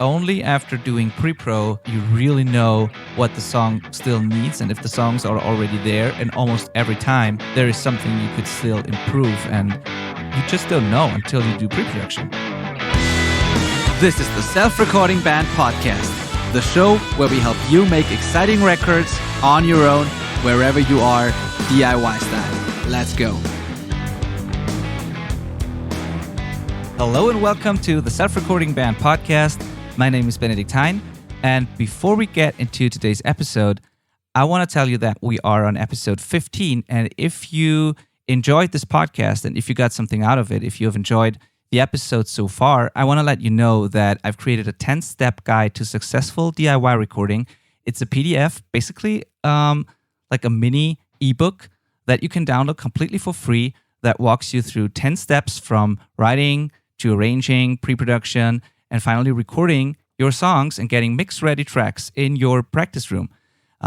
only after doing pre-pro you really know what the song still needs and if the songs are already there, and almost every time there is something you could still improve, and you just don't know until you do pre-production. This is the Self-Recording Band Podcast, the show where we help you make exciting records on your own, wherever you are, DIY style. Let's go. Hello and welcome to the Self-Recording Band Podcast. My name is Benedict Hein, and before we get into today's episode, I want to tell you that we are on episode 15, and if you enjoyed this podcast and if you got something out of it, if you have enjoyed the episode so far, I want to let you know that I've created a 10-step guide to successful DIY recording. It's a PDF, basically like a mini ebook that you can download completely for free that walks you through 10 steps from writing to arranging, pre-production, and finally recording your songs and getting mix-ready tracks in your practice room.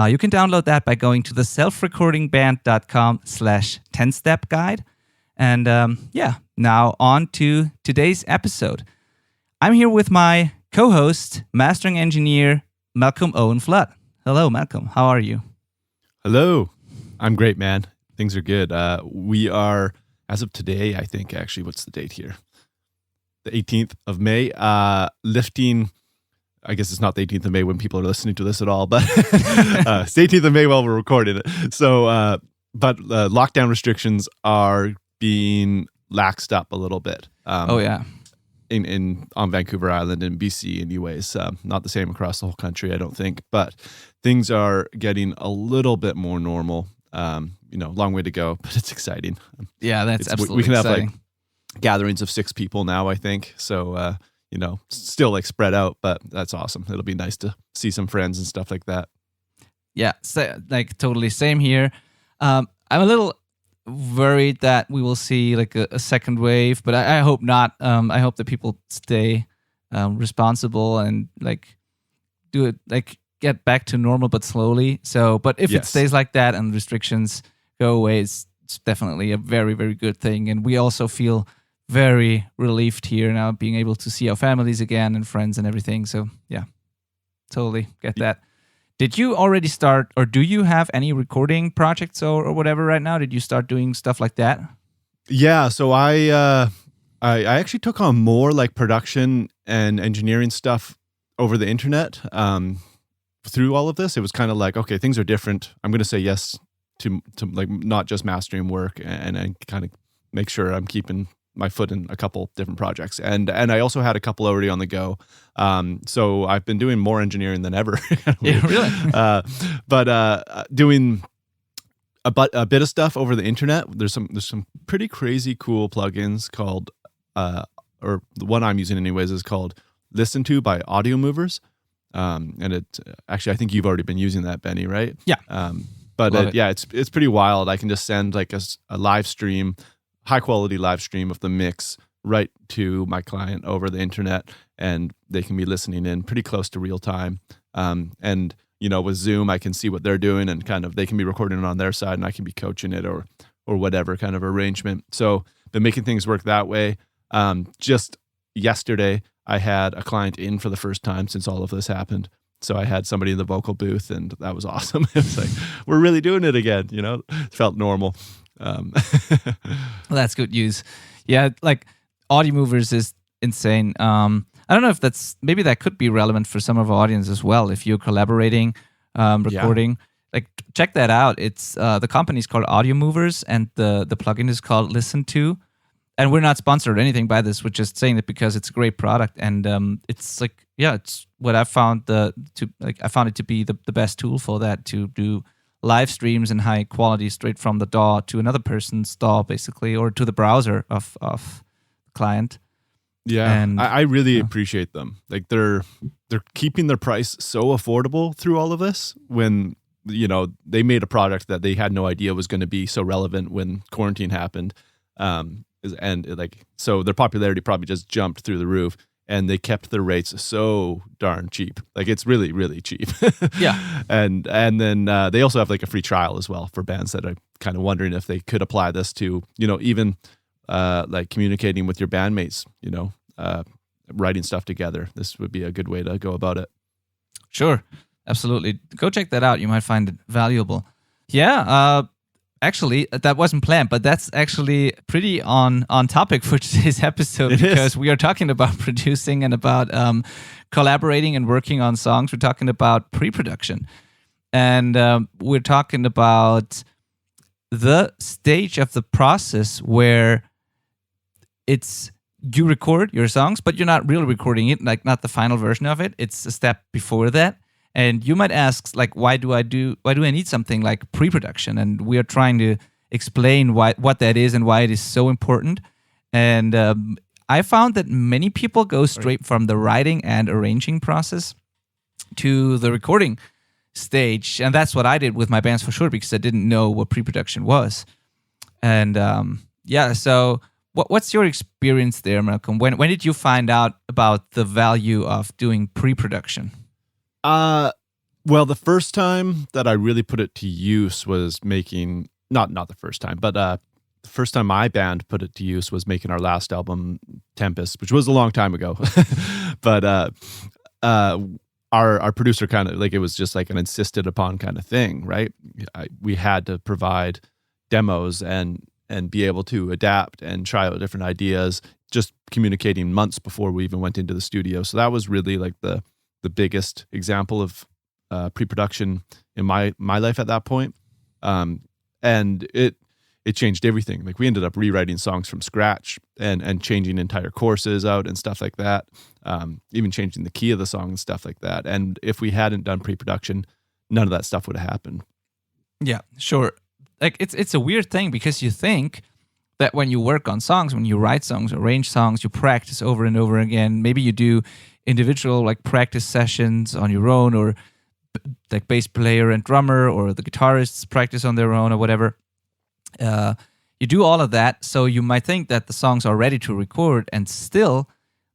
You can download that by going to the selfrecordingband.com/10step guide. And now on to today's episode. I'm here with my co-host, mastering engineer, Malcolm Owen Flood. Hello, Malcolm. How are you? Hello. I'm great, man. Things are good. We are, as of today, I think, actually, what's the date here? The 18th of May, lifting, I guess it's not the 18th of May when people are listening to this at all, but it's the 18th of May while we're recording it. So, but lockdown restrictions are being laxed up a little bit. On Vancouver Island in BC anyways. Not the same across the whole country, I don't think, but things are getting a little bit more normal. Long way to go, but it's exciting. Yeah, that's absolutely we can exciting. have gatherings of 6 people now, I think. So, still like spread out, but that's awesome. It'll be nice to see some friends and stuff like that. Yeah, totally same here. I'm a little worried that we will see like a second wave, but I hope not. I hope that people stay responsible and do it, get back to normal, but slowly. So, but if it stays like that and restrictions go away, it's definitely a very, very good thing. And we also feel very relieved here now, being able to see our families again and friends and everything. So yeah, totally get that. Did you already start, or do you have any recording projects or whatever right now? Did you start doing stuff like that? Yeah, so I actually took on more like production and engineering stuff over the internet. Through all of this, it was kind of like, okay, things are different. I'm going to say yes to like not just mastering work and kind of make sure I'm keeping my foot in a couple different projects. And I also had a couple already on the go. So I've been doing more engineering than ever. Yeah, really? Doing a bit of stuff over the internet. There's some pretty crazy cool plugins called, or the one I'm using anyways is called Listen To by Audio Movers. And it actually, I think you've already been using that, Benny, right? Yeah. It's pretty wild. I can just send like a live stream, high quality live stream of the mix right to my client over the internet, and they can be listening in pretty close to real time. And with Zoom, I can see what they're doing, and kind of they can be recording it on their side, and I can be coaching it or whatever kind of arrangement. So been making things work that way. Just yesterday, I had a client in for the first time since all of this happened. So I had somebody in the vocal booth, and that was awesome. It was like, we're really doing it again, It felt normal. Well, that's good news. Yeah, like Audio Movers is insane. I don't know if maybe that could be relevant for some of our audience as well. If you're collaborating, recording, check that out. It's the company's called Audio Movers, and the plugin is called Listen To. And we're not sponsored or anything by this. We're just saying it because it's a great product, and it's what I found I found it to be the best tool for that, to do live streams in high quality straight from the DAW to another person's DAW, basically, or to the browser of the client. Yeah, and I really appreciate them. Like they're keeping their price so affordable through all of this, when they made a product that they had no idea was going to be so relevant when quarantine happened. So their popularity probably just jumped through the roof, and they kept their rates so darn cheap. Like it's really, really cheap. Yeah. And then they also have like a free trial as well for bands that are kind of wondering if they could apply this to, even like communicating with your bandmates, writing stuff together, this would be a good way to go about it. Sure, absolutely. Go check that out. You might find it valuable. Yeah, actually, that wasn't planned, but that's actually pretty on topic for today's episode because we are talking about producing and about collaborating and working on songs. We're talking about pre-production, and we're talking about the stage of the process where you record your songs, but you're not really recording it, like not the final version of it. It's a step before that. And you might ask, like, why do I need something like pre-production? And we are trying to explain what that is and why it is so important. And I found that many people go straight from the writing and arranging process to the recording stage. And that's what I did with my bands for sure, because I didn't know what pre-production was. And so what's your experience there, Malcolm? When did you find out about the value of doing pre-production? Well, the first time that I really put it to use was making, not the first time, but the first time my band put it to use was making our last album, Tempest, which was a long time ago. But our producer kind of, like, it was just like an insisted upon kind of thing, right? We had to provide demos and be able to adapt and try out different ideas, just communicating months before we even went into the studio. So that was really like the biggest example of pre-production in my life at that point. And it changed everything. Like, we ended up rewriting songs from scratch and changing entire courses out and stuff like that. Even changing the key of the song and stuff like that. And if we hadn't done pre-production, none of that stuff would have happened. Yeah, sure. Like, it's a weird thing because you think that when you work on songs, when you write songs, arrange songs, you practice over and over again. Maybe you do individual like practice sessions on your own, or like bass player and drummer, or the guitarists practice on their own or whatever. You do all of that, so you might think that the songs are ready to record, and still,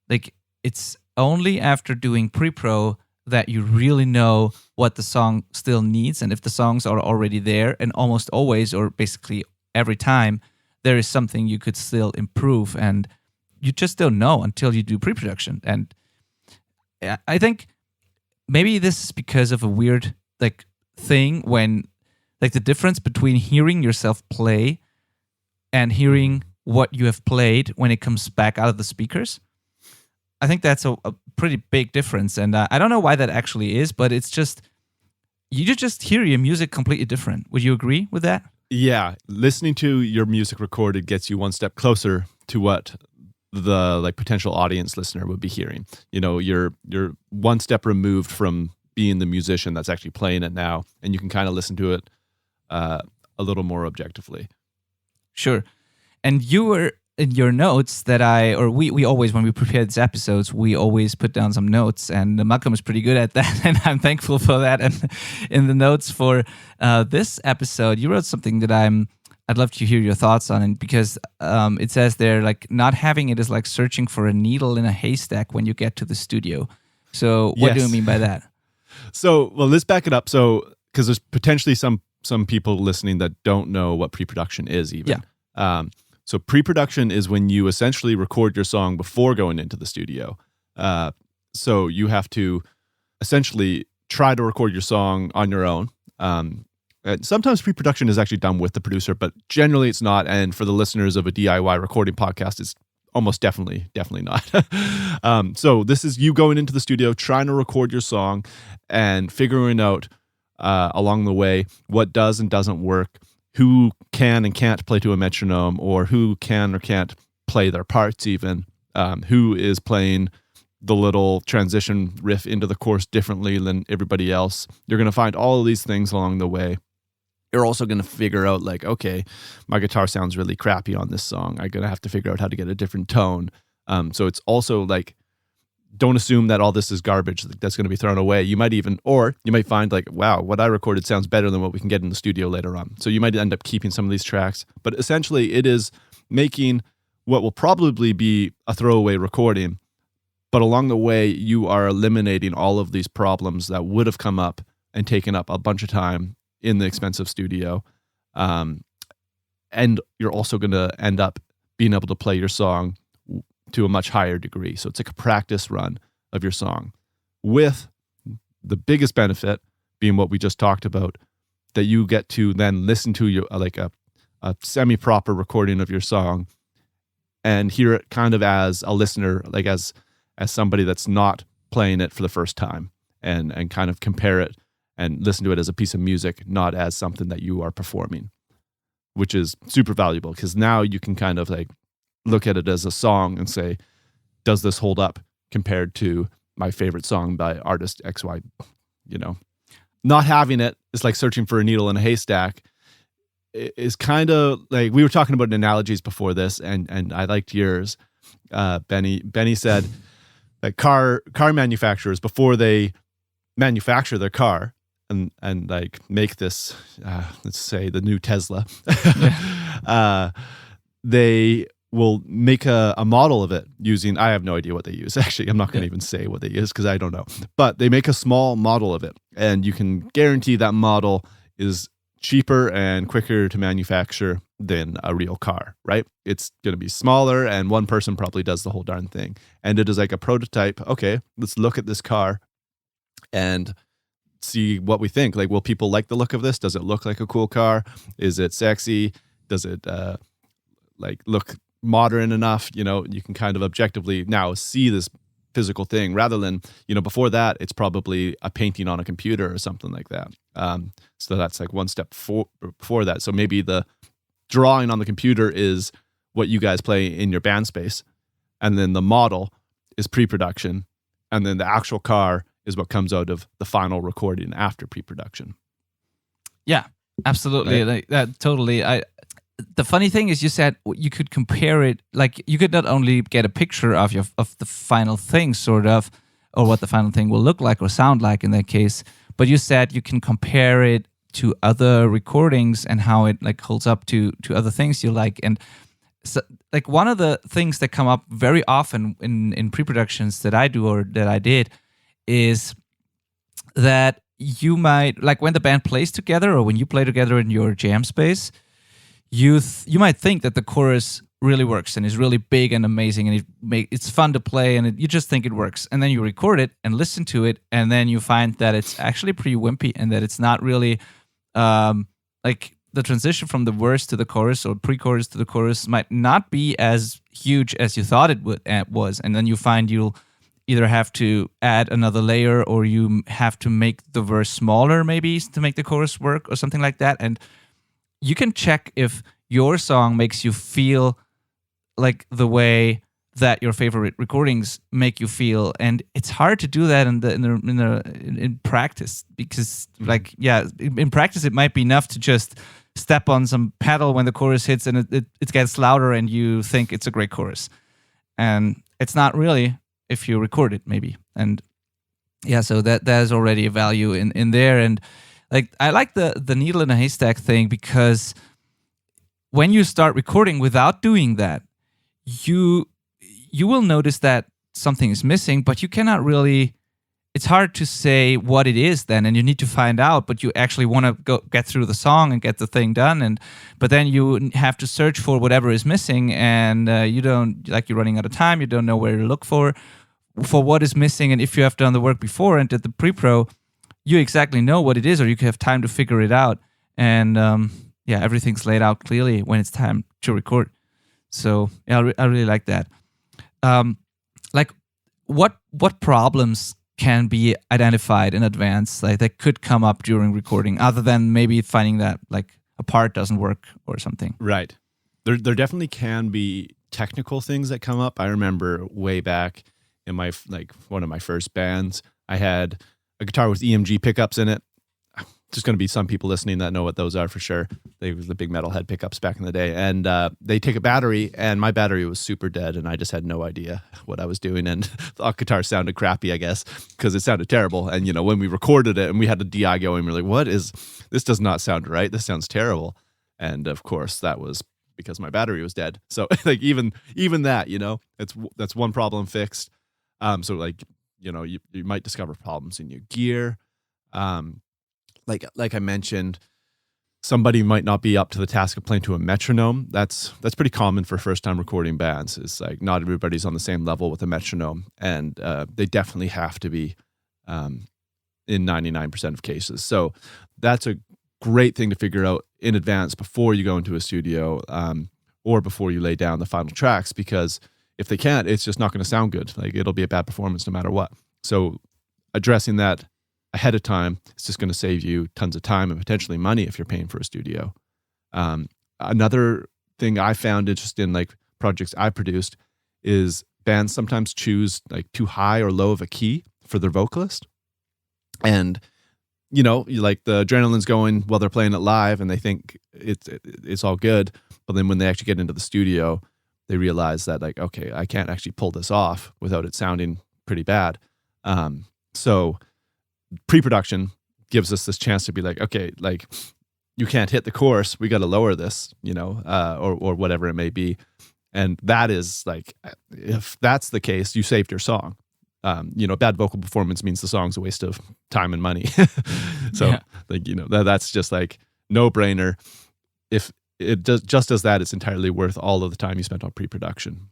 like, it's only after doing pre-pro that you really know what the song still needs, and if the songs are already there, and almost always, or basically every time, there is something you could still improve, and you just don't know until you do pre-production. And I think maybe this is because of a weird like thing when, like, the difference between hearing yourself play and hearing what you have played when it comes back out of the speakers. I think that's a pretty big difference, and I don't know why that actually is, but it's just, you just hear your music completely different. Would you agree with that? Yeah, listening to your music recorded gets you one step closer to what the like potential audience listener would be hearing. You know, you're one step removed from being the musician that's actually playing it now, and you can kind of listen to it a little more objectively. Sure. And you were in your notes that we always, when we prepare these episodes, we always put down some notes, and Malcolm is pretty good at that, and I'm thankful for that. And in the notes for this episode, you wrote something that I'd love to hear your thoughts on it, because it says there, like, not having it is like searching for a needle in a haystack when you get to the studio. So what do you mean by that? So, well, let's back it up. So, because there's potentially some people listening that don't know what pre-production is even. Yeah. So pre-production is when you essentially record your song before going into the studio. So you have to essentially try to record your song on your own. And sometimes pre-production is actually done with the producer, but generally it's not. And for the listeners of a DIY recording podcast, it's almost definitely not. So this is you going into the studio, trying to record your song and figuring out along the way what does and doesn't work, who can and can't play to a metronome, or who can or can't play their parts even, who is playing the little transition riff into the chorus differently than everybody else. You're going to find all of these things along the way. You're also going to figure out, like, okay, my guitar sounds really crappy on this song. I'm going to have to figure out how to get a different tone. So it's also like, don't assume that all this is garbage that's going to be thrown away. You might find like, wow, what I recorded sounds better than what we can get in the studio later on. So you might end up keeping some of these tracks, but essentially it is making what will probably be a throwaway recording, but along the way you are eliminating all of these problems that would have come up and taken up a bunch of time in the expensive studio. And you're also going to end up being able to play your song to a much higher degree. So it's like a practice run of your song, with the biggest benefit being what we just talked about, that you get to then listen to your like a semi-proper recording of your song and hear it kind of as a listener, like as somebody that's not playing it for the first time, and kind of compare it and listen to it as a piece of music, not as something that you are performing, which is super valuable, because now you can kind of like look at it as a song and say, does this hold up compared to my favorite song by artist XY? You know, not having it is like searching for a needle in a haystack. Is kind of like, we were talking about analogies before this, and I liked yours. Benny said that car manufacturers, before they manufacture their car and like make this, let's say the new Tesla, they will make a model of it using, I have no idea what they use. Actually, I'm not going to even say what they use because I don't know. But they make a small model of it, and you can guarantee that model is cheaper and quicker to manufacture than a real car, right? It's going to be smaller, and one person probably does the whole darn thing. And it is like a prototype. Okay, let's look at this car and see what we think. Like, will people like the look of this? Does it look like a cool car? Is it sexy? Does it like look modern enough? You know, you can kind of objectively now see this physical thing, rather than, you know, before that, it's probably a painting on a computer or something like that. So that's like one step before that. So maybe the drawing on the computer is what you guys play in your band space, and then the model is pre-production, and then the actual car is what comes out of the final recording after pre-production. Yeah, absolutely. Right. Like that, totally. The funny thing is, you said you could compare it, like you could not only get a picture of the final thing, sort of, or what the final thing will look like or sound like in that case, but you said you can compare it to other recordings and how it like holds up to other things you like. And so, like, one of the things that come up very often in pre-productions that I do or that I did is that you might, like, when the band plays together or when you play together in your jam space, you might think that the chorus really works and is really big and amazing, and it's fun to play, and you just think it works. And then you record it and listen to it, and then you find that it's actually pretty wimpy, and that it's not really like the transition from the verse to the chorus or pre-chorus to the chorus might not be as huge as you thought it was. And then you find you'll either have to add another layer, or you have to make the verse smaller maybe to make the chorus work or something like that. And you can check if your song makes you feel like the way that your favorite recordings make you feel, and it's hard to do that in practice, because like, yeah, in practice it might be enough to just step on some pedal when the chorus hits, and it gets louder, and you think it's a great chorus, and it's not really if you record it maybe. And yeah, so there's already a value in there. And like, I like the needle in a haystack thing, because when you start recording without doing that, you will notice that something is missing, but you cannot really, it's hard to say what it is then, and you need to find out, but you actually want to go get through the song and get the thing done, but then you have to search for whatever is missing, and you don't, like, you're running out of time, you don't know where to look for what is missing. And if you have done the work before and did the pre-pro, you exactly know what it is, or you have time to figure it out. And yeah, everything's laid out clearly when it's time to record. So yeah, I really like that. Like, what problems can be identified in advance, like, that could come up during recording, other than maybe finding that like a part doesn't work or something? Right. There definitely can be technical things that come up. I remember way back in my, like, one of my first bands, I had a guitar with EMG pickups in it. There's going to be some people listening that know what those are for sure. They were the big metalhead pickups back in the day. And they take a battery, and my battery was super dead, and I just had no idea what I was doing. And the guitar sounded crappy, I guess, because it sounded terrible. And, you know, when we recorded it and we had the DI going, we were like, this does not sound right. This sounds terrible. And of course, that was because my battery was dead. So like, even that, you know, that's one problem fixed. So like, you know, you might discover problems in your gear. Like I mentioned, somebody might not be up to the task of playing to a metronome. That's pretty common for first-time recording bands. It's like not everybody's on the same level with a metronome, and they definitely have to be in 99% of cases. So that's a great thing to figure out in advance before you go into a studio or before you lay down the final tracks, because if they can't, it's just not going to sound good. Like, it'll be a bad performance no matter what. So addressing that ahead of time is just going to save you tons of time and potentially money if you're paying for a studio. Another thing I found interesting in like projects I produced is bands sometimes choose like too high or low of a key for their vocalist. And, you know, like the adrenaline's going while they're playing it live and they think it's all good. But then when they actually get into the studio, they realize that like, okay, I can't actually pull this off without it sounding pretty bad. So pre-production gives us this chance to be like, okay, like you can't hit the chorus, we got to lower this, you know, or whatever it may be. And that is like, if that's the case, you saved your song. You know, bad vocal performance means the song's a waste of time and money. So yeah. Like, you know, that's just like no brainer. If it does just as that, it's entirely worth all of the time you spent on pre-production.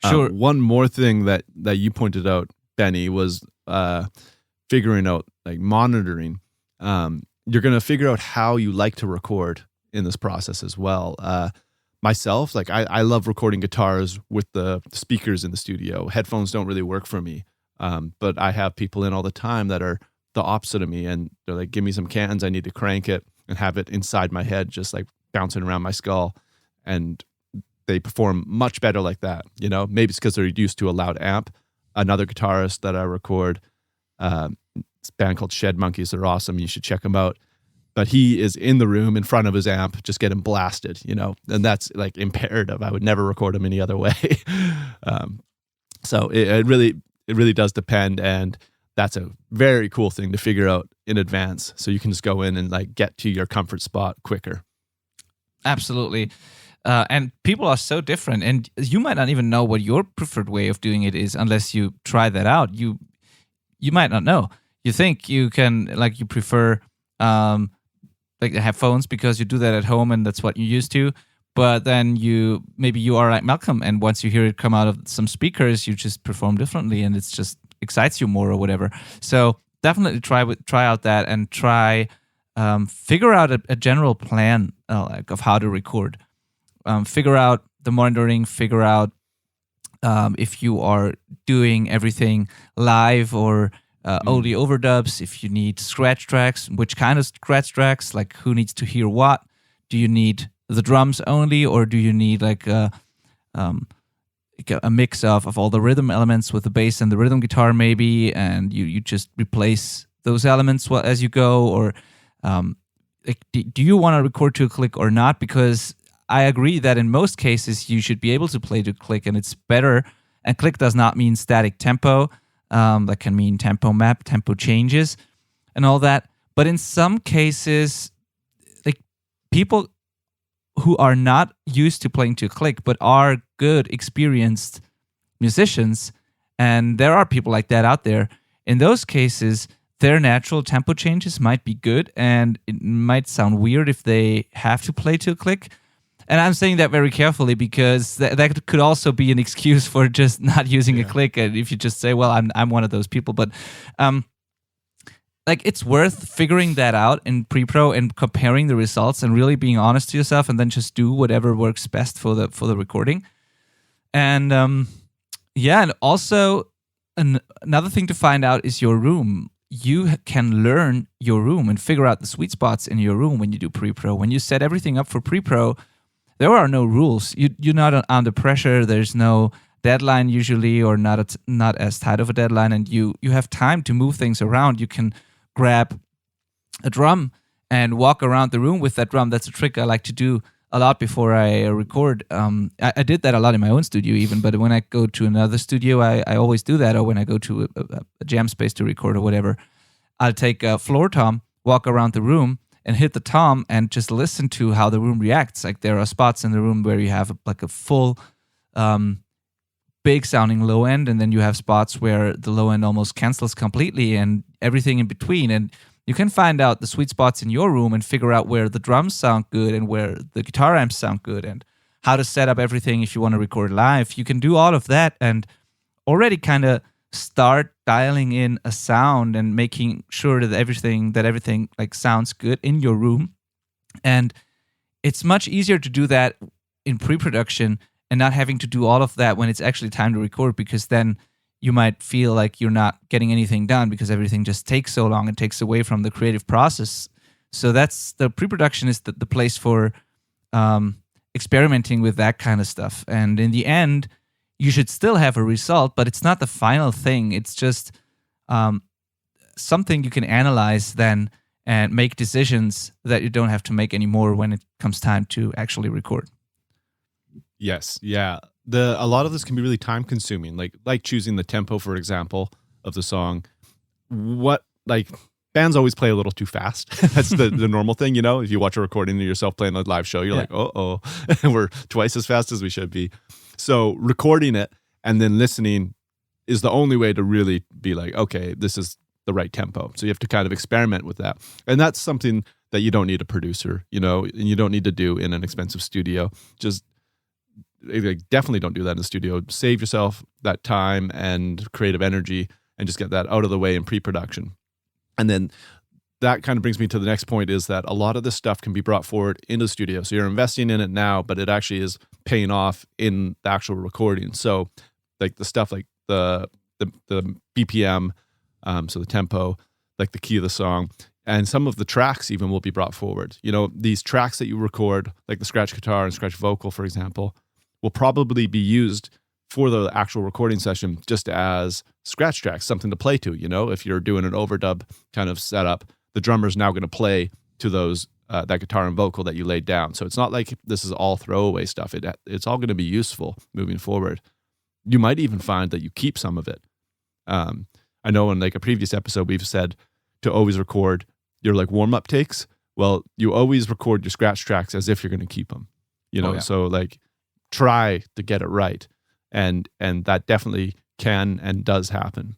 Sure. One more thing that you pointed out, Benny, was figuring out like monitoring. You're going to figure out how you like to record in this process as well. Myself, like I love recording guitars with the speakers in the studio. Headphones don't really work for me. But I have people in all the time that are the opposite of me, and they're like, give me some cans, I need to crank it and have it inside my head, just like bouncing around my skull. And they perform much better like that. You know, maybe it's because they're used to a loud amp. Another guitarist that I record, this band called Shed Monkeys, they're awesome. You should check them out. But he is in the room in front of his amp, just getting blasted, you know, and that's like imperative. I would never record him any other way. So it really does depend. And that's a very cool thing to figure out in advance. So you can just go in and like get to your comfort spot quicker. Absolutely. And people are so different, and you might not even know what your preferred way of doing it is unless you try that out. You might not know. You think you can, like, you prefer like headphones because you do that at home and that's what you're used to. But then you are like Malcolm, and once you hear it come out of some speakers, you just perform differently, and it's just excites you more or whatever. So definitely try out that and try figure out a general plan like of how to record. Figure out the monitoring. Figure out if you are doing everything live or only overdubs, if you need scratch tracks, which kind of scratch tracks, like who needs to hear what. Do you need the drums only, or do you need like a mix of all the rhythm elements with the bass and the rhythm guitar maybe, and you just replace those elements as you go? Or like, do you want to record to a click or not? Because I agree that in most cases you should be able to play to click, and it's better. And click does not mean static tempo. That can mean tempo map, tempo changes, and all that. But in some cases, like people who are not used to playing to click, but are good, experienced musicians, and there are people like that out there, in those cases, their natural tempo changes might be good, and it might sound weird if they have to play to a click. And I'm saying that very carefully because that could also be an excuse for just not using a click. And if you just say, well, I'm one of those people. But like, it's worth figuring that out in pre-pro and comparing the results and really being honest to yourself, and then just do whatever works best for the recording. And and also another thing to find out is your room. You can learn your room and figure out the sweet spots in your room when you do pre-pro. When you set everything up for pre-pro, there are no rules. You're not under pressure. There's no deadline usually, or not as tight of a deadline, and you have time to move things around. You can grab a drum and walk around the room with that drum. That's a trick I like to do a lot before I record. I did that a lot in my own studio even, but when I go to another studio, I always do that. Or when I go to a jam space to record or whatever, I'll take a floor tom, walk around the room, and hit the tom and just listen to how the room reacts. Like, there are spots in the room where you have like a full big sounding low end, and then you have spots where the low end almost cancels completely, and everything in between. And you can find out the sweet spots in your room and figure out where the drums sound good and where the guitar amps sound good and how to set up everything if you want to record live. You can do all of that and already kind of start dialing in a sound and making sure that everything like sounds good in your room. And it's much easier to do that in pre-production and not having to do all of that when it's actually time to record, because then you might feel like you're not getting anything done because everything just takes so long and takes away from the creative process. So that's the pre-production is the place for experimenting with that kind of stuff. And in the end, you should still have a result, but it's not the final thing. It's just something you can analyze then and make decisions that you don't have to make anymore when it comes time to actually record. Yes, yeah. A lot of this can be really time consuming, like choosing the tempo, for example, of the song. Bands always play a little too fast. That's the normal thing, you know. If you watch a recording of yourself playing a live show, you're like, we're twice as fast as we should be. So recording it and then listening is the only way to really be like, okay, this is the right tempo. So you have to kind of experiment with that. And that's something that you don't need a producer, you know, and you don't need to do in an expensive studio. Just definitely don't do that in the studio. Save yourself that time and creative energy and just get that out of the way in pre-production. And then that kind of brings me to the next point, is that a lot of this stuff can be brought forward into the studio. So you're investing in it now, but it actually is paying off in the actual recording. So like the stuff like the BPM, so the tempo, like the key of the song, and some of the tracks even will be brought forward. You know, these tracks that you record, like the scratch guitar and scratch vocal, for example, will probably be used for the actual recording session just as scratch tracks, something to play to. You know, if you're doing an overdub kind of setup, the drummer's now going to play to those that guitar and vocal that you laid down. So it's not like this is all throwaway stuff. It's all going to be useful moving forward. You might even find that you keep some of it. I know in like a previous episode we've said to always record your like warm-up takes. Well, you always record your scratch tracks as if you're going to keep them. You know, so like try to get it right. And that definitely can and does happen.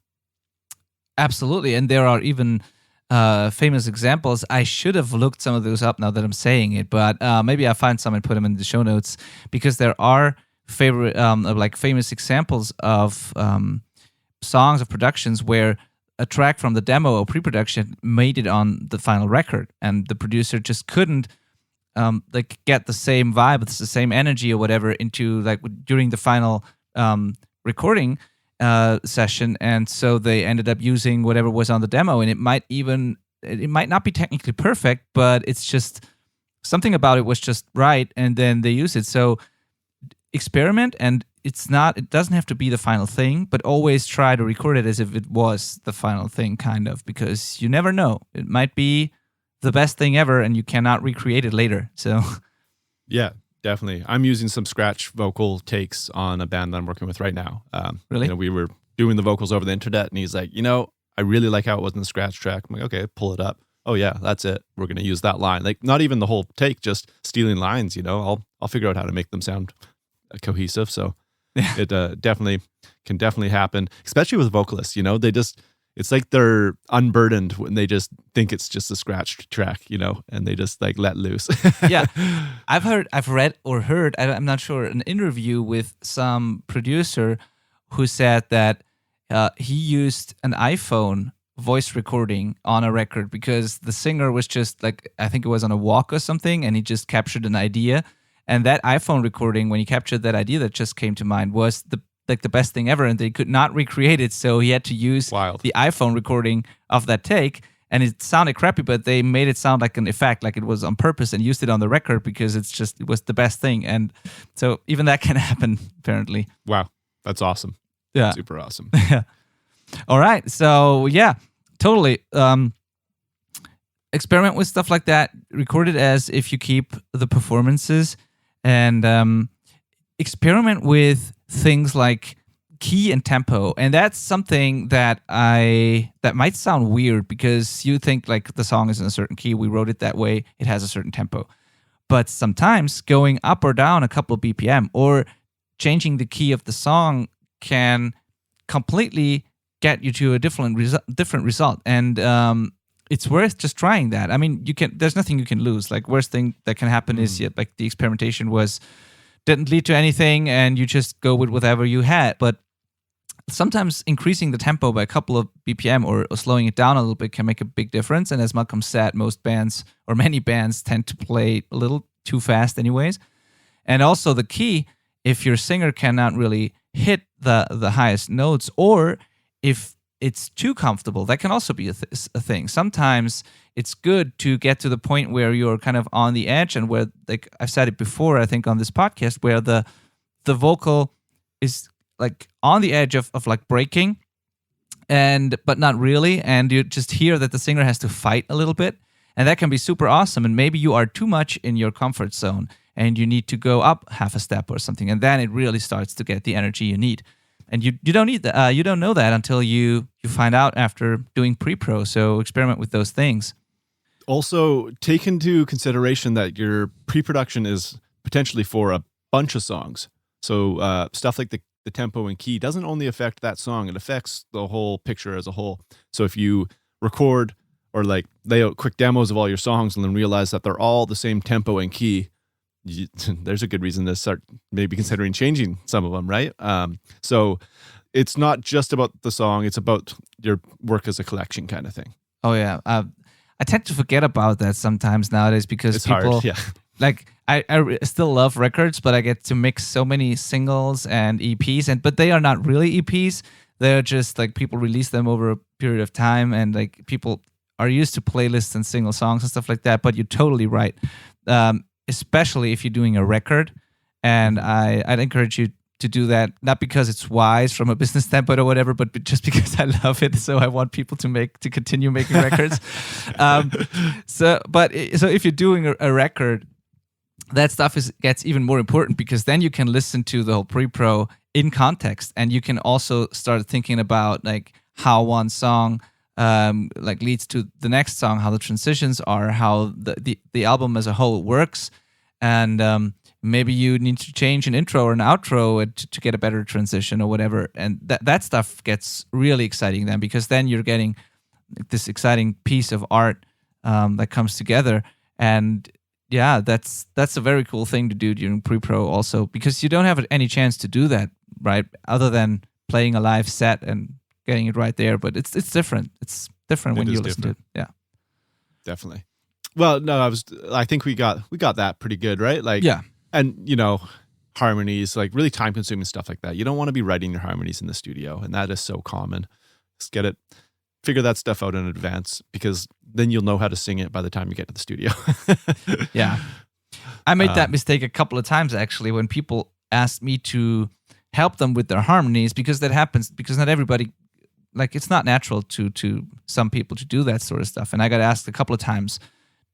Absolutely. And there are even famous examples. I should have looked some of those up now that I'm saying it, but maybe I'll find some and put them in the show notes, because there are famous examples of songs of productions where a track from the demo or pre-production made it on the final record, and the producer just couldn't get the same vibe, the same energy or whatever into during the final recording session, and so they ended up using whatever was on the demo, and it might not be technically perfect, but it's just something about it was just right, and then they use it. So experiment, and it doesn't have to be the final thing, but always try to record it as if it was the final thing, kind of, because you never know. It might be the best thing ever and you cannot recreate it later. So yeah, definitely. I'm using some scratch vocal takes on a band that I'm working with right now. Really? You know, we were doing the vocals over the internet, and he's like, you know, I really like how it was in the scratch track. I'm like, okay, pull it up. Oh yeah, that's it. We're going to use that line. Like, not even the whole take, just stealing lines, you know. I'll figure out how to make them sound cohesive. So it can definitely happen, especially with vocalists, you know. It's like they're unburdened when they just think it's just a scratch track, you know, and they just like let loose. Yeah. I've read or heard, I'm not sure, an interview with some producer who said that he used an iPhone voice recording on a record because the singer was just like, I think it was on a walk or something, and he just captured an idea. And that iPhone recording, when he captured that idea that just came to mind, was the best thing ever, and they could not recreate it, so he had to use the iPhone recording of that take, and it sounded crappy, but they made it sound like an effect, like it was on purpose, and used it on the record because it was the best thing. And so even that can happen, apparently. Wow, that's awesome. Yeah, super awesome. Yeah. All right, so yeah, totally. Experiment with stuff like that. Record it as if you keep the performances, and experiment with things like key and tempo. And that's something that might sound weird, because you think like the song is in a certain key, we wrote it that way, it has a certain tempo. But sometimes going up or down a couple of BPM or changing the key of the song can completely get you to a different result. And it's worth just trying that. I mean, there's nothing you can lose. Like, worst thing that can happen is like the experimentation didn't lead to anything, and you just go with whatever you had. But sometimes increasing the tempo by a couple of BPM or slowing it down a little bit can make a big difference. And as Malcolm said, most bands or many bands tend to play a little too fast anyways. And also the key, if your singer cannot really hit the highest notes, or if it's too comfortable, that can also be a thing. Sometimes it's good to get to the point where you're kind of on the edge, and where, like I've said it before, I think on this podcast, where the vocal is like on the edge of like breaking, but not really, and you just hear that the singer has to fight a little bit, and that can be super awesome. And maybe you are too much in your comfort zone and you need to go up half a step or something, and then it really starts to get the energy you need. And you don't need that. You don't know that until you find out after doing pre-pro. So experiment with those things. Also, take into consideration that your pre-production is potentially for a bunch of songs. So stuff like the tempo and key doesn't only affect that song; it affects the whole picture as a whole. So if you record or like lay out quick demos of all your songs and then realize that they're all the same tempo and key, there's a good reason to start maybe considering changing some of them, right? So it's not just about the song, it's about your work as a collection kind of thing. Oh yeah. I tend to forget about that sometimes nowadays, because It's people, hard, yeah. like I still love records, but I get to mix so many singles and EPs, but they are not really EPs. They're just like people release them over a period of time, and like people are used to playlists and single songs and stuff like that. But you're totally right. Especially if you're doing a record. And I'd encourage you to do that, not because it's wise from a business standpoint or whatever, but just because I love it. So I want people to continue making records. So if you're doing a record, that stuff gets even more important, because then you can listen to the whole pre-pro in context, and you can also start thinking about like how one song like leads to the next song, how the transitions are, how the album as a whole works, and maybe you need to change an intro or an outro to get a better transition or whatever, and that stuff gets really exciting then, because then you're getting this exciting piece of art that comes together. And yeah, that's a very cool thing to do during pre-pro also, because you don't have any chance to do that, right, other than playing a live set and getting it right there. But it's different. It's different when you listen to it. Yeah, definitely. Well, no, I think we got that pretty good, right? Like, yeah, and harmonies, like really time consuming stuff like that. You don't want to be writing your harmonies in the studio, and that is so common. Just figure that stuff out in advance, because then you'll know how to sing it by the time you get to the studio. Yeah, I made that mistake a couple of times actually, when people asked me to help them with their harmonies, because that happens, because not everybody, like, it's not natural to some people to do that sort of stuff. And I got asked a couple of times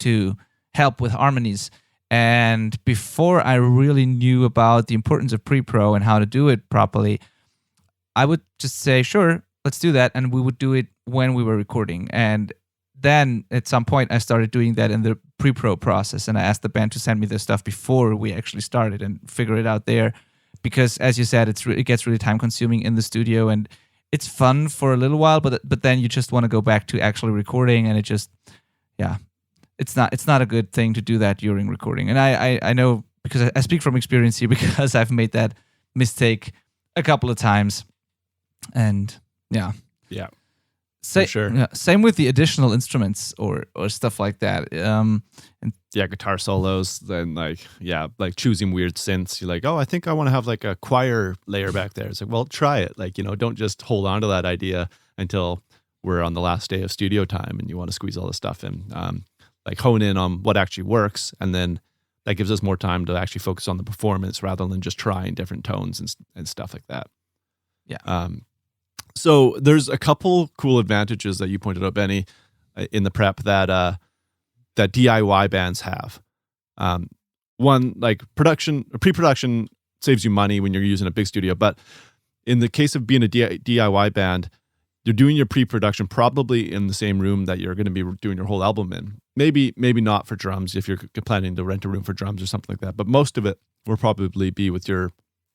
to help with harmonies. And before I really knew about the importance of pre-pro and how to do it properly, I would just say, sure, let's do that. And we would do it when we were recording. And then at some point I started doing that in the pre-pro process. And I asked the band to send me the stuff before we actually started and figure it out there. Because as you said, it gets really time consuming in the studio, and it's fun for a little while, but then you just want to go back to actually recording, and it's not a good thing to do that during recording. And I know, because I speak from experience here, because I've made that mistake a couple of times. And yeah. For sure. Yeah, same with the additional instruments or stuff like that. Guitar solos, then like choosing weird synths. You're like, oh, I think I want to have like a choir layer back there. It's like, well, try it. Like, don't just hold on to that idea until we're on the last day of studio time and you want to squeeze all this stuff in. Like hone in on what actually works, and then that gives us more time to actually focus on the performance rather than just trying different tones and stuff like that. Yeah. So there's a couple cool advantages that you pointed out, Benny, in the prep that DIY bands have. One, like pre-production saves you money when you're using a big studio, but in the case of being a DIY band, you're doing your pre-production probably in the same room that you're going to be doing your whole album in. Maybe not for drums if you're planning to rent a room for drums or something like that, but most of it will probably be with your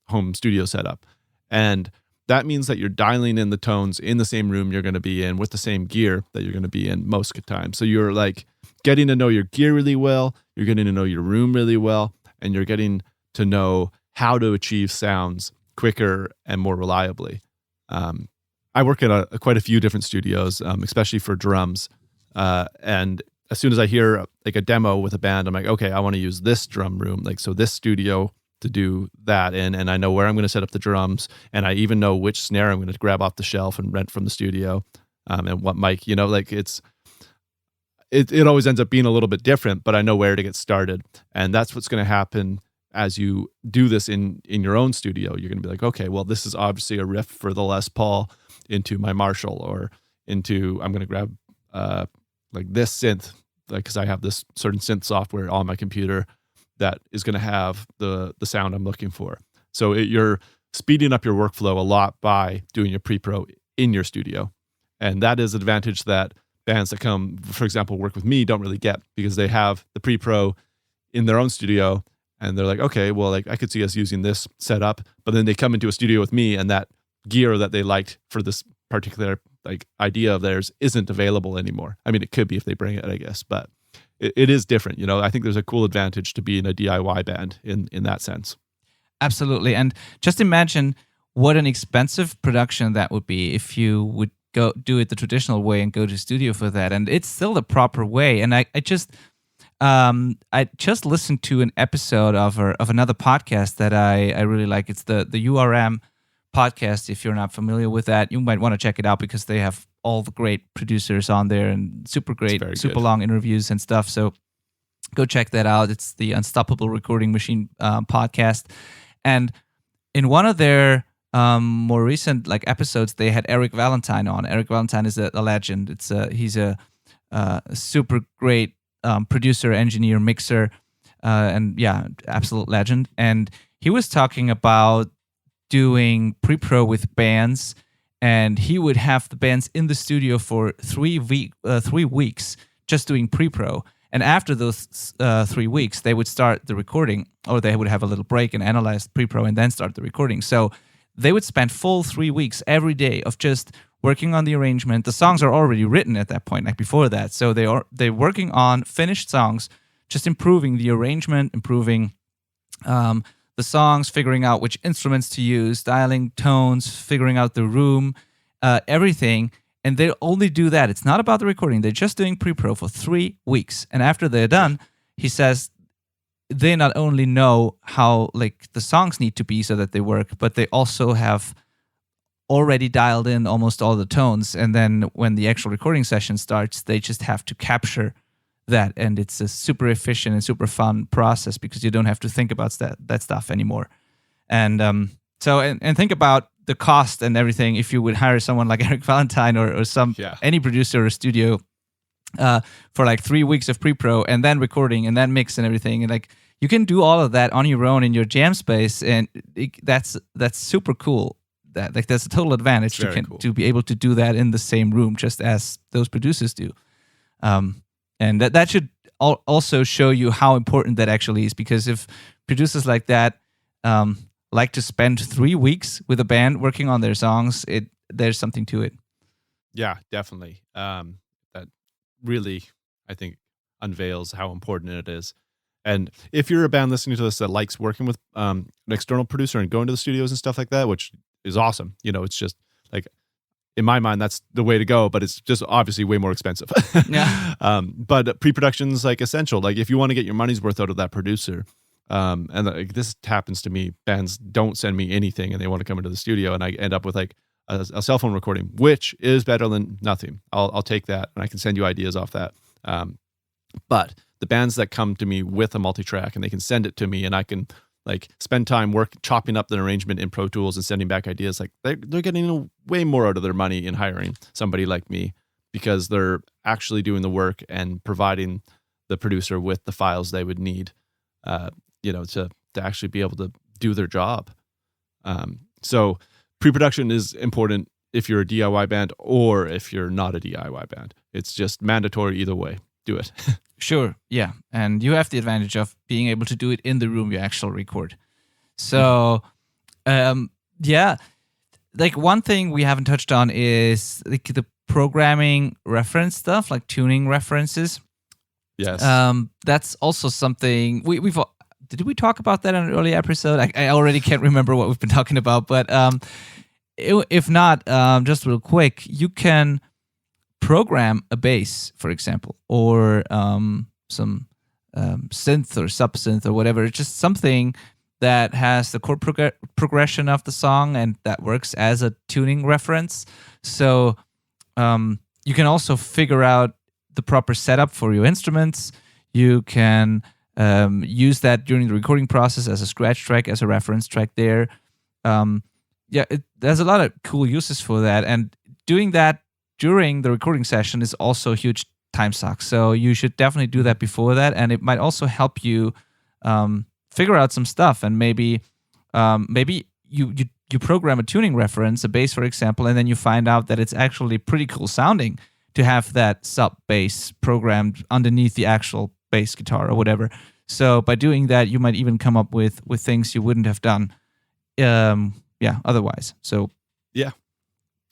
home studio setup. And that means that you're dialing in the tones in the same room you're going to be in with the same gear that you're going to be in most of the time. So you're like getting to know your gear really well, you're getting to know your room really well, and you're getting to know how to achieve sounds quicker and more reliably. I work at quite a few different studios, especially for drums. And as soon as I hear like a demo with a band, I'm like, okay, I want to use this drum room, like so this studio to do that in, and I know where I'm going to set up the drums, and I even know which snare I'm going to grab off the shelf and rent from the studio, and what mic, like it always ends up being a little bit different, but I know where to get started, and that's what's going to happen as you do this in your own studio. You're going to be like, okay, well, this is obviously a riff for the Les Paul into my Marshall, or I'm going to grab like this synth, like because I have this certain synth software on my computer that is going to have the sound I'm looking for. So you're speeding up your workflow a lot by doing your pre-pro in your studio. And that is an advantage that bands that come, for example, work with me don't really get, because they have the pre-pro in their own studio and they're like, okay, well, like I could see us using this setup, but then they come into a studio with me and that gear that they liked for this particular like idea of theirs isn't available anymore. I mean, it could be if they bring it, I guess, but it is different. I think there's a cool advantage to being a DIY band in that sense. Absolutely. And just imagine what an expensive production that would be if you would go do it the traditional way and go to studio for that. And it's still the proper way. And I just listened to an episode of another podcast that I really like. It's the URM podcast. If you're not familiar with that, you might want to check it out, because they have all the great producers on there and super great, super long interviews and stuff. So go check that out. It's the Unstoppable Recording Machine podcast. And in one of their more recent like episodes, they had Eric Valentine on. Eric Valentine is a legend. He's a super great producer, engineer, mixer, and yeah, absolute legend. And he was talking about doing pre-pro with bands, and he would have the bands in the studio for 3 weeks just doing pre-pro. And after those 3 weeks, they would start the recording, or they would have a little break and analyze pre-pro and then start the recording. So they would spend full 3 weeks every day of just working on the arrangement. The songs are already written at that point, like before that. So they're working on finished songs, just improving the arrangement, improving the songs, figuring out which instruments to use, dialing tones, figuring out the room, everything. And they only do that. It's not about the recording. They're just doing pre-pro for 3 weeks. And after they're done, he says they not only know how like the songs need to be so that they work, but they also have already dialed in almost all the tones. And then when the actual recording session starts, they just have to capture that, and it's a super efficient and super fun process because you don't have to think about that stuff anymore. And and think about the cost and everything if you would hire someone like Eric Valentine or any producer or studio for like 3 weeks of pre-pro and then recording and then mix and everything. And like you can do all of that on your own in your jam space, and that's super cool. That's a total advantage to be able to do that in the same room, just as those producers do. And that should also show you how important that actually is, because if producers like that like to spend 3 weeks with a band working on their songs, there's something to it. Yeah, definitely. That really, I think, unveils how important it is. And if you're a band listening to this that likes working with an external producer and going to the studios and stuff like that, which is awesome, it's just like, in my mind, that's the way to go, but it's just obviously way more expensive. Yeah. But pre-production's like essential. Like if you want to get your money's worth out of that producer, and like this happens to me, bands don't send me anything and they want to come into the studio, and I end up with like a cell phone recording, which is better than nothing. I'll take that, and I can send you ideas off that. But the bands that come to me with a multi-track and they can send it to me, and I can like spend time chopping up the arrangement in Pro Tools and sending back ideas, like they're getting way more out of their money in hiring somebody like me, because they're actually doing the work and providing the producer with the files they would need, to actually be able to do their job. So pre-production is important if you're a DIY band or if you're not a DIY band. It's just mandatory either way. Do it. Sure, yeah. And you have the advantage of being able to do it in the room you actually record. So, like one thing we haven't touched on is like the programming reference stuff, like tuning references. Yes. That's also something we've. Did we talk about that in an early episode? I already can't remember what we've been talking about, but if not, just real quick, you can program a bass, for example, or some synth or sub-synth or whatever. It's just something that has the chord progression of the song and that works as a tuning reference. So you can also figure out the proper setup for your instruments. You can use that during the recording process as a scratch track, as a reference track there. There's a lot of cool uses for that. And doing that during the recording session is also a huge time suck. So you should definitely do that before that. And it might also help you figure out some stuff. And maybe you program a tuning reference, a bass, for example, and then you find out that it's actually pretty cool sounding to have that sub bass programmed underneath the actual bass guitar or whatever. So by doing that, you might even come up with things you wouldn't have done otherwise. So yeah,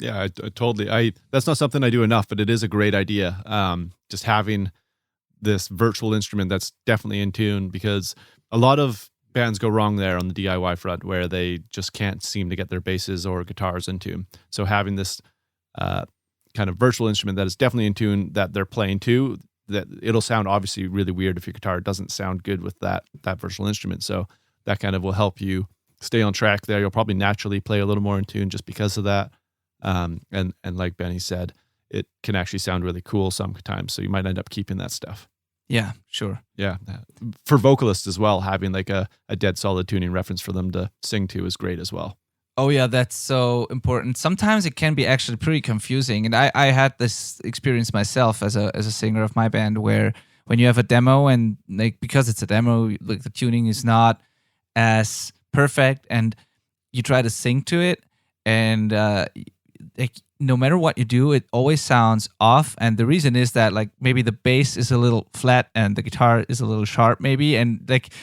I totally. That's not something I do enough, but it is a great idea. Just having this virtual instrument that's definitely in tune, because a lot of bands go wrong there on the DIY front where they just can't seem to get their basses or guitars in tune. So having this kind of virtual instrument that is definitely in tune, that they're playing to, that it'll sound obviously really weird if your guitar doesn't sound good with that virtual instrument. So that kind of will help you stay on track there. You'll probably naturally play a little more in tune just because of that. And like Benny said, it can actually sound really cool sometimes. So you might end up keeping that stuff. Yeah, sure. Yeah. For vocalists as well, having like a dead solid tuning reference for them to sing to is great as well. Oh yeah, that's so important. Sometimes it can be actually pretty confusing. And I had this experience myself as a singer of my band, where when you have a demo and like, because it's a demo, like the tuning is not as perfect and you try to sing to it, and like no matter what you do, it always sounds off. And the reason is that like maybe the bass is a little flat and the guitar is a little sharp maybe, and like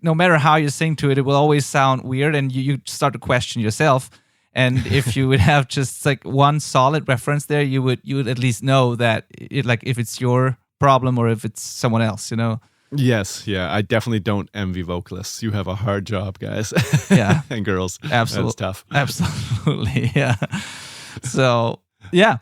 no matter how you sing to it, it will always sound weird, and you start to question yourself. And if you would have just like one solid reference there, you would at least know that it, like if it's your problem or if it's someone else, you know. Yes, yeah, I definitely don't envy vocalists. You have a hard job, guys. Yeah. And girls. Absolutely. That's tough. Absolutely, yeah. So, yeah.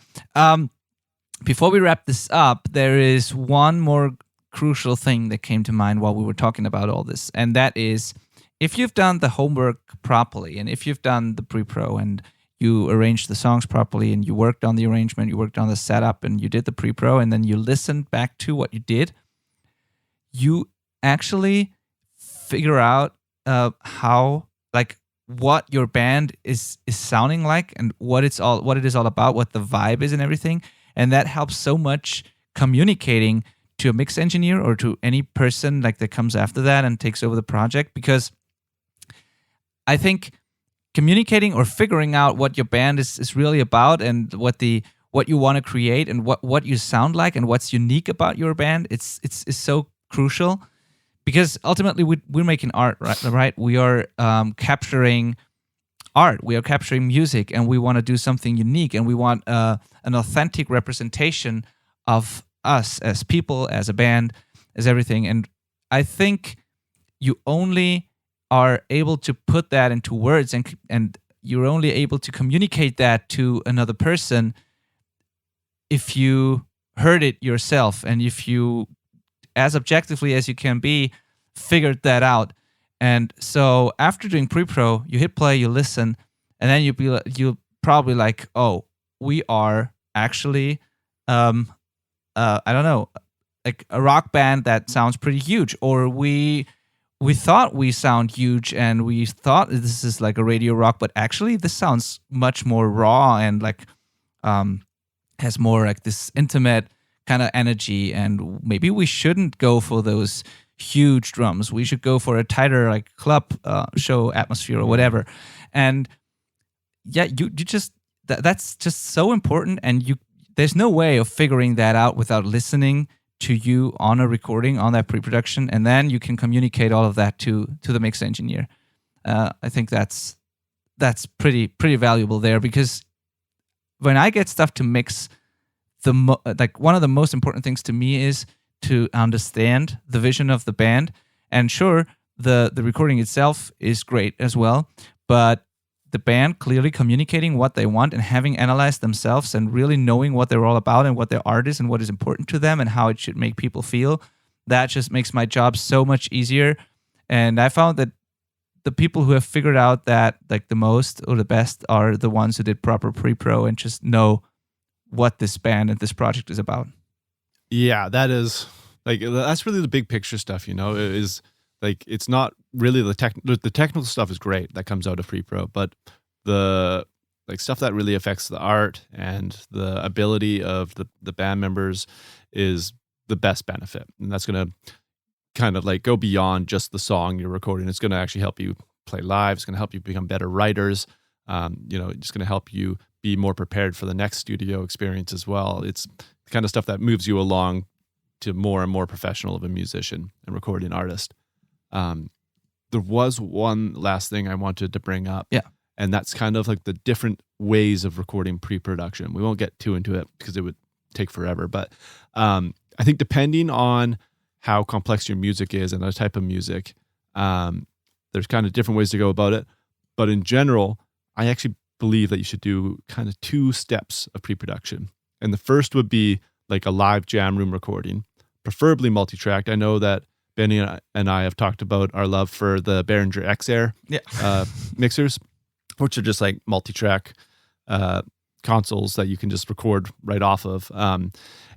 Before we wrap this up, there is one more crucial thing that came to mind while we were talking about all this, and that is, if you've done the homework properly, and if you've done the pre-pro and you arranged the songs properly and you worked on the arrangement, you worked on the setup, and you did the pre-pro, and then you listened back to what you did, you actually figure out how, like, what your band is sounding like and what it is all about, what the vibe is and everything. And that helps so much communicating to a mix engineer or to any person like that comes after that and takes over the project, because I think communicating or figuring out what your band is really about and what you want to create and what you sound like and what's unique about your band, it's so crucial, because ultimately we're making art, right? We are capturing art, we are capturing music, and we want to do something unique, and we want an authentic representation of us as people, as a band, as everything. And I think you only are able to put that into words, and you're only able to communicate that to another person if you heard it yourself, and if you, as objectively as you can be, figured that out. And so after doing pre-pro, you hit play, you listen, and then you'll probably like, oh, we are actually I don't know, like a rock band that sounds pretty huge, or we thought we sound huge and we thought this is like a radio rock, but actually this sounds much more raw and like has more like this intimate kind of energy, and maybe we shouldn't go for those huge drums. We should go for a tighter like club show atmosphere or whatever. And yeah, you just that's just so important, and there's no way of figuring that out without listening to you on a recording, on that pre-production, and then you can communicate all of that to the mix engineer. I think that's that's pretty valuable there, because when I get stuff to mix, like one of the most important things to me is to understand the vision of the band. And sure, the recording itself is great as well, but the band clearly communicating what they want and having analyzed themselves and really knowing what they're all about and what their art is and what is important to them and how it should make people feel, that just makes my job so much easier. And I found that the people who have figured out that like the most or the best are the ones who did proper pre-pro and just know what this band and this project is about. Yeah, that is like, that's really the big picture stuff, you know, is like, it's not really the technical stuff is great that comes out of pre-pro, but the like stuff that really affects the art and the ability of the band members is the best benefit. And that's going to kind of like go beyond just the song you're recording. It's going to actually help you play live. It's going to help you become better writers. You know, it's going to help you be more prepared for the next studio experience as well. It's the kind of stuff that moves you along to more and more professional of a musician and recording artist. There was one last thing I wanted to bring up. Yeah. And that's kind of like the different ways of recording pre-production. We won't get too into it because it would take forever. But I think depending on how complex your music is and the type of music, there's kind of different ways to go about it. But in general, I actually believe that you should do kind of 2 steps of pre-production. And the first would be like a live jam room recording, preferably multi-tracked. I know that Benny and I have talked about our love for the Behringer X-Air mixers, which are just like multi-track consoles that you can just record right off of.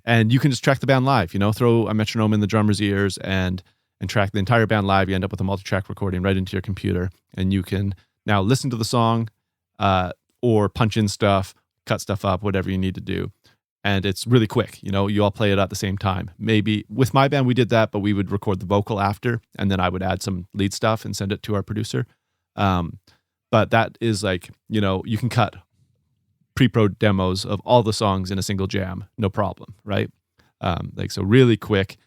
And you can just track the band live, you know, throw a metronome in the drummer's ears and track the entire band live. You end up with a multi-track recording right into your computer, and you can now listen to the song or punch in stuff, cut stuff up, whatever you need to do. And it's really quick. You know, you all play it at the same time. Maybe with my band, we did that, but we would record the vocal after, and then I would add some lead stuff and send it to our producer. But that is like, you know, you can cut pre-pro demos of all the songs in a single jam, no problem, right? Like, so really quick,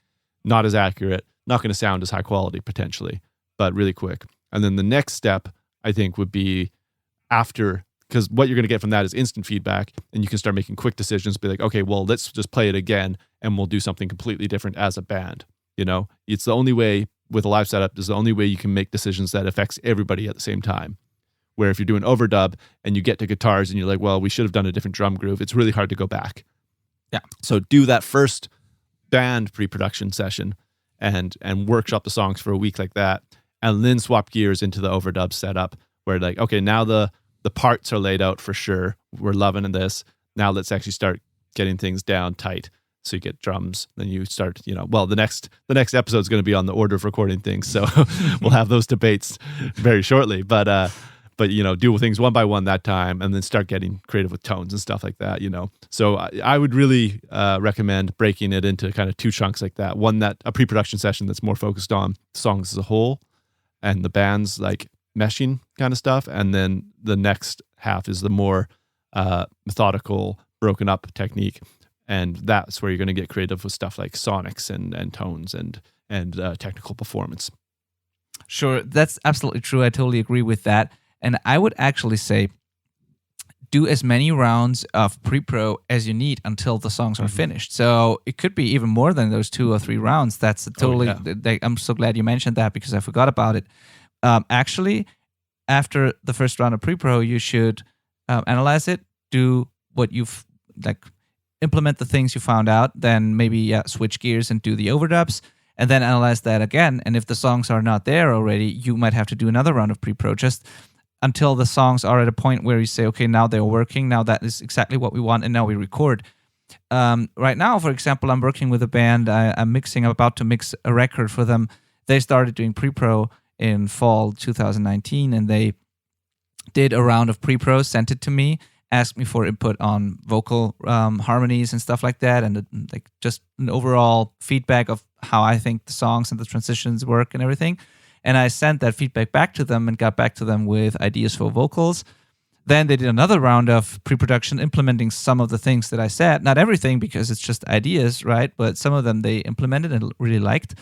not as accurate, not going to sound as high quality potentially, but really quick. And then the next step, I think, would be after, because what you're going to get from that is instant feedback, and you can start making quick decisions, be like, okay, well, let's just play it again, and we'll do something completely different as a band. You know, it's the only way with a live setup is the only way you can make decisions that affects everybody at the same time. Where if you're doing overdub and you get to guitars and you're like, well, we should have done a different drum groove, it's really hard to go back. Yeah. So do that first band pre-production session and workshop the songs for a week like that, and then swap gears into the overdub setup where like, okay, now the parts are laid out for sure. We're loving this. Now let's actually start getting things down tight. So you get drums, then you start, you know, well, the next episode is going to be on the order of recording things. So we'll have those debates very shortly, but you know, do things one by one that time, and then start getting creative with tones and stuff like that, you know. So I would really recommend breaking it into kind of 2 chunks like that. One, that a pre-production session that's more focused on songs as a whole and the band's like meshing kind of stuff. And then the next half is the more methodical, broken up technique. And that's where you're going to get creative with stuff like sonics and tones and technical performance. Sure, that's absolutely true. I totally agree with that. And I would actually say do as many rounds of pre-pro as you need until the songs are finished. So it could be even more than those 2 or 3 rounds. That's totally, I'm so glad you mentioned that because I forgot about it. Actually, after the first round of pre-pro, you should analyze it, do what you've like, implement the things you found out, then maybe switch gears and do the overdubs, and then analyze that again. And if the songs are not there already, you might have to do another round of pre-pro just until the songs are at a point where you say, okay, now they're working, now that is exactly what we want, and now we record. Right now, for example, I'm working with a band, I'm about to mix a record for them. They started doing pre-pro in fall 2019, and they did a round of pre-pro, sent it to me, asked me for input on vocal harmonies and stuff like that, and like just an overall feedback of how I think the songs and the transitions work and everything. And I sent that feedback back to them and got back to them with ideas for vocals. Then they did another round of pre-production, implementing some of the things that I said. Not everything, because it's just ideas, right? But some of them they implemented and really liked.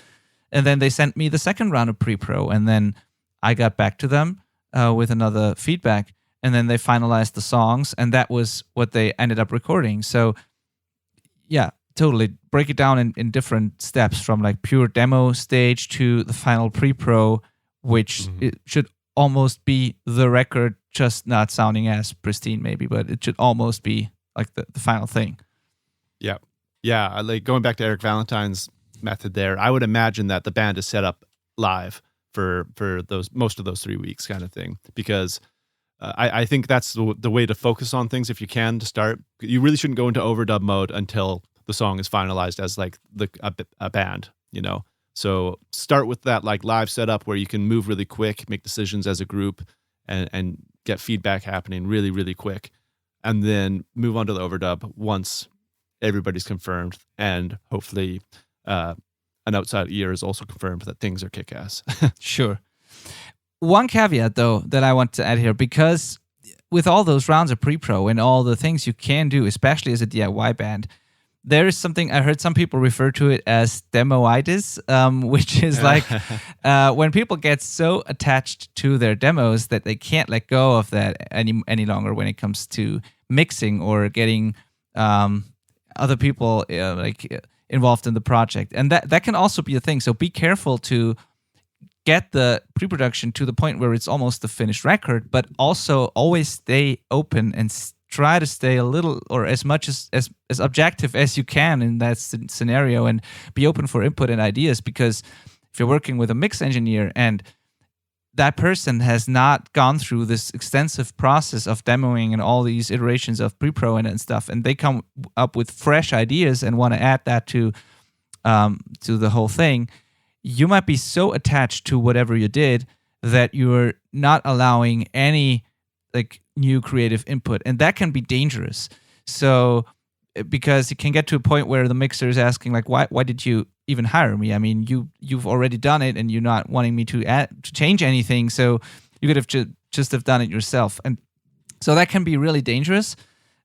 And then they sent me the second round of pre-pro, and then I got back to them with another feedback. and then they finalized the songs, and that was what they ended up recording. So yeah, totally break it down in different steps, from like pure demo stage to the final pre-pro, which it should almost be the record, just not sounding as pristine maybe, but it should almost be like the final thing. Yeah. Yeah. Like going back to Eric Valentine's method there, I would imagine that the band is set up live for those most of those 3 weeks kind of thing, because I think that's the way to focus on things if you can to start. You really shouldn't go into overdub mode until the song is finalized as like a band, you know. So start with that like live setup where you can move really quick, make decisions as a group, and get feedback happening really, really quick. And then move on to the overdub once everybody's confirmed, and hopefully an outside ear is also confirmed that things are kick-ass. Sure. One caveat, though, that I want to add here, because with all those rounds of pre-pro and all the things you can do, especially as a DIY band, there is something, I heard some people refer to it as demoitis, which is like when people get so attached to their demos that they can't let go of that any longer when it comes to mixing or getting other people involved in the project. And that can also be a thing. So be careful to get the pre-production to the point where it's almost the finished record, but also always stay open and try to stay a little or as much as objective as you can in that scenario, and be open for input and ideas. Because if you're working with a mix engineer and that person has not gone through this extensive process of demoing and all these iterations of pre-pro and stuff, and they come up with fresh ideas and want to add that to the whole thing, you might be so attached to whatever you did that you're not allowing any like new creative input, and that can be dangerous. So because it can get to a point where the mixer is asking like, why did you even hire me? I mean, you've already done it, and you're not wanting me to change anything. So you could have just have done it yourself, and so that can be really dangerous.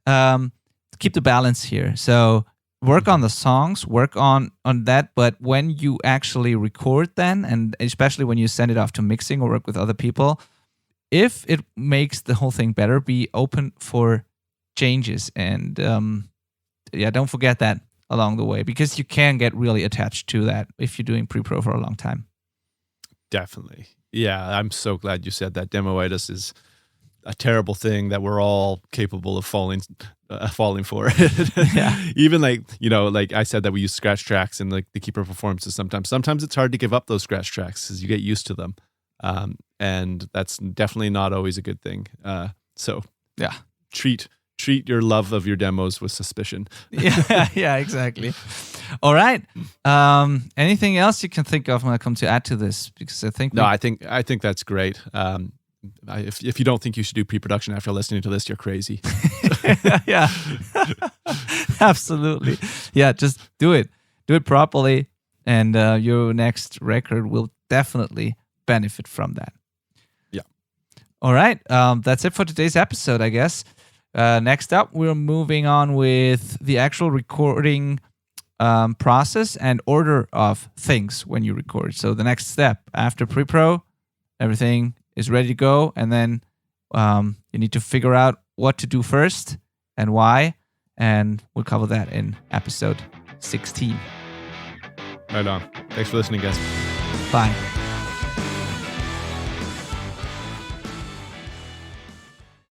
Keep the balance here. So work on the songs, work on that. But when you actually record, then, and especially when you send it off to mixing or work with other people, if it makes the whole thing better, be open for changes, and don't forget that along the way, because you can get really attached to that if you're doing pre-pro for a long time. Definitely. Yeah, I'm so glad you said that. Demoitis is a terrible thing that we're all capable of falling for. Yeah. Even like I said that we use scratch tracks and like the keeper performances sometimes. Sometimes it's hard to give up those scratch tracks because you get used to them. And that's definitely not always a good thing. So yeah, treat your love of your demos with suspicion. yeah, exactly. All right. Anything else you can think of when I come to add to this? Because I think I think that's great. If you don't think you should do pre-production after listening to this, you're crazy. Yeah, absolutely. Yeah, just do it properly, and your next record will definitely benefit from that. Yeah. All right. That's it for today's episode, I guess. Next up, we're moving on with the actual recording process and order of things when you record. So the next step after pre-pro, everything is ready to go, and then you need to figure out what to do first and why, and we'll cover that in episode 16. Right on. Thanks for listening, guys. Bye.